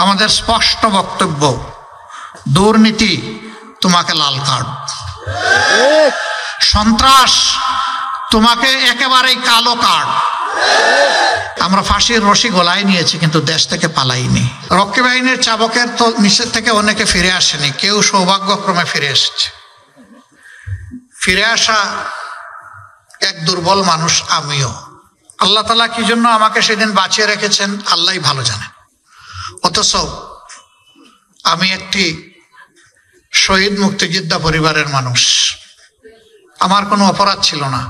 আমাদের স্পষ্ট বক্তব্য, দুর্নীতি তোমাকে লাল কার্ড, সন্ত্রাস তোমাকে একেবারেই কালো কার্ড। আমরা ফাঁসির রশি গলায় নিয়েছি, কিন্তু দেশ থেকে পালাইনি। রক্ষী বাহিনীর চাবকের তো নিচের থেকে অনেকে ফিরে আসেনি, কেউ সৌভাগ্যক্রমে ফিরে এসেছে। ফিরে আসা এক দুর্বল মানুষ আমিও। আল্লাহ তাআলা কি জন্য আমাকে সেদিন বাঁচিয়ে রেখেছেন আল্লাহই ভালো জানেন। অথচ আমি একটি শহীদ মুক্তিযোদ্ধা পরিবারের মানুষ, আমার কোনো অপরাধ ছিল না।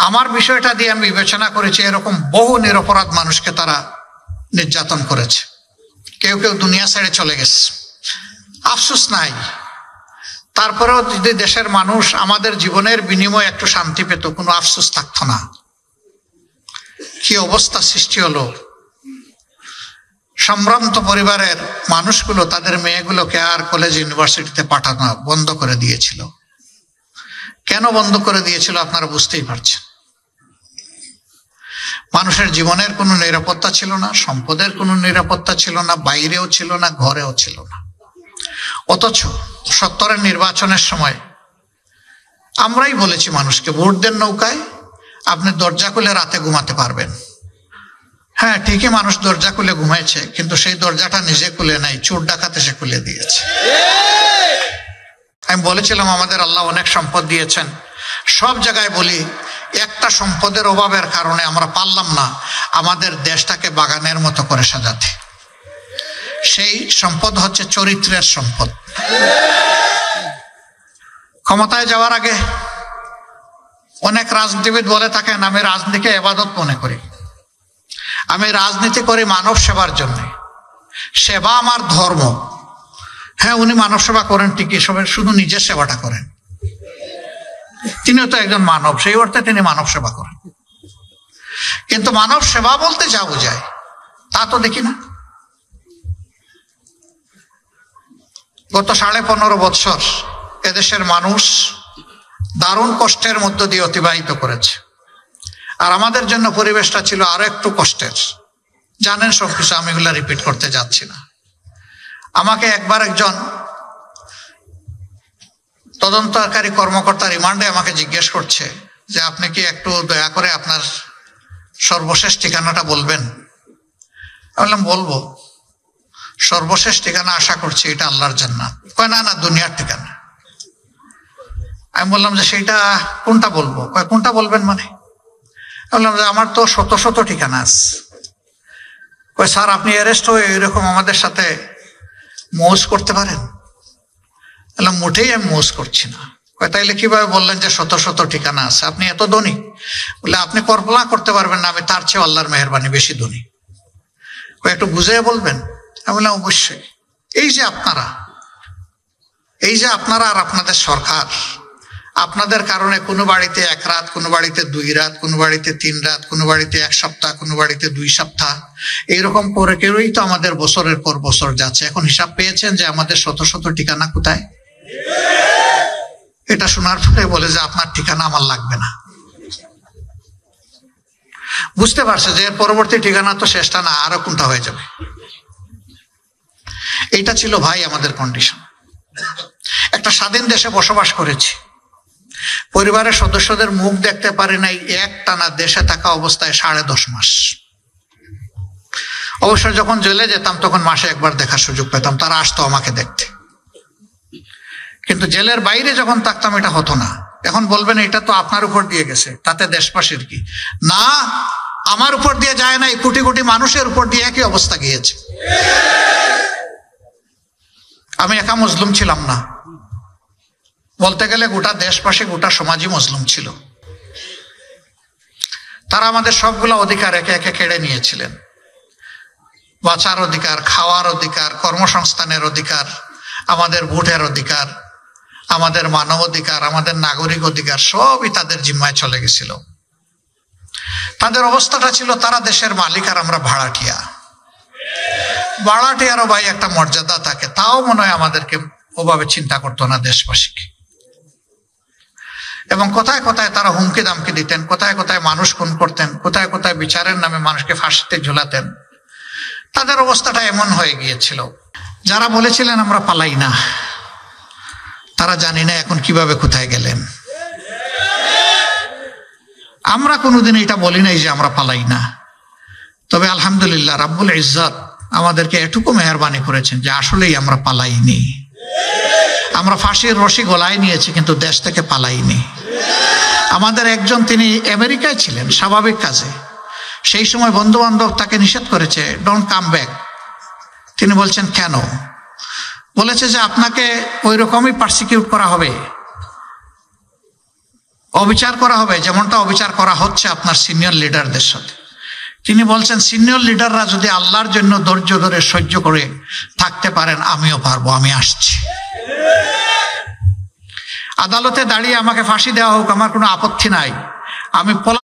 আমার বিষয়টা দিয়ে আমি বিবেচনা করেছি এরকম বহু নিরপরাধ মানুষকে তারা নির্যাতন করেছে, কেউ কেউ দুনিয়া ছেড়ে চলে গেছে, আফসোস নাই। তারপরেও যদি দেশের মানুষ আমাদের জীবনের বিনিময়ে একটু শান্তি পেত, কোনো আফসোস থাকতো না। কি অবস্থা সৃষ্টি হলো। সম্ভ্রান্ত পরিবারের মানুষগুলো তাদের মেয়েগুলোকে আর কলেজ ইউনিভার্সিটিতে পাঠানো বন্ধ করে দিয়েছিল। কেন বন্ধ করে দিয়েছিল আপনারা বুঝতেই পারছেন। মানুষের জীবনের কোনো নিরাপত্তা ছিল না, সম্পদের কোনো নিরাপত্তা ছিল না, বাইরেও ছিল না, ঘরেও ছিল না। অথচ 70-এর নির্বাচনের সময় আমরাই বলেছি মানুষকে, ভোট দেন নৌকায়, আপনি দরজা খুলে রাতে ঘুমাতে পারবেন। হ্যাঁ, ঠিকই মানুষ দরজা খুলে ঘুমাইছে, কিন্তু সেই দরজাটা নিজে খুলে নাই, চোর ডাকাত এসে খুলে দিয়েছে। আমি বলেছিলাম আমাদের আল্লাহ অনেক সম্পদ দিয়েছেন, সব জায়গায় বলি একটা সম্পদের অভাবের কারণে আমরা পারলাম না আমাদের দেশটাকে বাগানের মতো করে সাজাতে। সেই সম্পদ হচ্ছে চরিত্রের সম্পদ। ক্ষমতায় যাওয়ার আগে অনেক রাজনীতিবিদ বলে থাকেন আমি রাজনীতিকে ইবাদত মনে করি, আমি রাজনীতি করি মানব সেবার জন্য, সেবা আমার ধর্ম। হ্যাঁ, উনি মানব সেবা করেন ঠিকই, সবাই শুধু নিজের সেবাটা করেন। তিনিও তো একজন মানব, সেই অর্থে তিনি মানব সেবা করেন। কিন্তু মানব সেবা বলতে যা বোঝায় তা তো দেখি না। গত 15.5 বছর এদেশের মানুষ দারুণ কষ্টের মধ্য দিয়ে অতিবাহিত করেছে, আর আমাদের জন্য পরিবেশটা ছিল আরো একটু কষ্টের। জানেন সবকিছু, আমি এগুলা রিপিট করতে যাচ্ছি না। আমাকে একবার একজন তদন্তকারী কর্মকর্তা রিমান্ডে আমাকে জিজ্ঞেস করছে যে আপনি কি একটু দয়া করে আপনার সর্বশেষ ঠিকানাটা বলবেন। আমি বললাম বলবো, সর্বশেষ ঠিকানা আশা করছি এটা আল্লাহর জান্নাত। কয় না না, দুনিয়ার ঠিকানা। আমি বললাম যে সেইটা কোনটা বলবো। কয় কোনটা বলবেন মানে? বললাম যে আমার তো শত শত ঠিকানা আছে। কয় স্যার আপনি অ্যারেস্ট হয়ে এরকম আমাদের সাথে মৌজ করতে পারেন? বললাম মোটেই আমি মৌজ করছি না। কয় তাইলে কিভাবে বললেন যে শত শত ঠিকানা আছে? আপনি এত ধনী? বলে আপনি কল্পনা করতে পারবেন না আমি তার চেয়ে আল্লাহর মেহেরবানি বেশি ধনী। কয় একটু বুঝিয়ে বলবেন? আমি বললাম অবশ্যই। এই যে আপনারা আর আপনাদের সরকার, আপনাদের কারণে কোনো বাড়িতে 1 রাত, কোনো বাড়িতে 2 রাত, কোনো বাড়িতে 3 রাত, কোনো বাড়িতে 1 সপ্তাহ, কোনো বাড়িতে 2 সপ্তাহ, এইরকম করে কেউই তো আমাদের বছরের পর বছর যাচ্ছে। এখন হিসাব পেয়েছেন যে আমাদের শত শত ঠিকানা কোথায়? এটা শোনার পরে বলে যে আপনার ঠিকানা আমার লাগবে না। বুঝতে পারছে যে এর পরবর্তী ঠিকানা তো শেষটা না, আরো কোনটা হয়ে যাবে। এটা ছিল ভাই আমাদের কন্ডিশন। একটা স্বাধীন দেশে বসবাস করেছি, পরিবারের সদস্যদের মুখ দেখতে পারি নাই একটানা দেশে থাকা অবস্থায় 10.5 মাস। অবশ্য যখন জেলে যেতাম তখন মাসে একবার দেখার সুযোগ পেতাম, তারা আসতো আমাকে দেখতে। কিন্তু জেলের বাইরে যখন থাকতাম এটা হতো না। এখন বলবেন এটা তো আপনার উপর দিয়ে গেছে, তাতে দেশবাসীর কি? না, আমার উপর দিয়ে যায় নাই, কোটি কোটি মানুষের উপর দিয়ে একই অবস্থা গিয়েছে। আমি একা মজলুম ছিলাম না, বলতে গেলে গোটা দেশবাসী, গোটা সমাজই মজলুম ছিল। তারা আমাদের সবগুলো অধিকার একে একে কেড়ে নিয়েছিলেন। বাঁচার অধিকার, খাওয়ার অধিকার, কর্মসংস্থানের অধিকার, আমাদের ভোটের অধিকার, আমাদের মানব অধিকার, আমাদের নাগরিক অধিকার সবই তাদের জিম্মায় চলে গেছিল। তাদের অবস্থাটা ছিল তারা দেশের মালিক আর আমরা ভাড়াটিয়া। ভাড়াটিয়ারও ভাই একটা মর্যাদা থাকে, তাও মনে হয় আমাদেরকে ওভাবে চিন্তা করতো না দেশবাসীকে। এবং কোথায় কোথায় তারা হুমকি দামকি দিতেন, কোথায় কোথায় মানুষ খুন করতেন, কোথায় কোথায় বিচারের নামে মানুষকে ফাঁসিতে ঝুলাতেন। তাদের অবস্থাটা এমন হয়ে গিয়েছিল, যারা বলেছিলেন আমরা পালাই না, তারা জানি না এখন কিভাবে কোথায় গেলেন। আমরা কোনোদিন এটা বলি নাই যে আমরা পালাই না, তবে আলহামদুলিল্লাহ রাব্বুল ইজ্জত আমাদেরকে এটুকু মেহেরবানি করেছেন যে আসলেই আমরা পালাইনি। আমরা ফাঁসির রশি গলায় নিয়েছি, কিন্তু দেশ থেকে পালাইনি। আমাদের একজন, তিনি আমেরিকায় ছিলেন স্বাভাবিক কাজে, সেই সময় বন্ধু বান্ধব তাকে নিষেধ করেছে, ডোন্ট কাম ব্যাক। তিনি বলছেন কেন? বলেছে যে আপনাকে ওই রকমই পারসিকিউট করা হবে, অবিচার করা হবে, যেমনটা অবিচার করা হচ্ছে আপনার সিনিয়র লিডারদের সাথে। তিনি বলছেন সিনিয়র লিডাররা যদি আল্লাহর জন্য ধৈর্য ধরে সহ্য করে থাকতে পারেন, আমিও পারবো, আমি আসছি। আদালতে দাঁড়িয়ে আমাকে ফাঁসি দেওয়া হোক, আমার কোনো আপত্তি নাই, আমি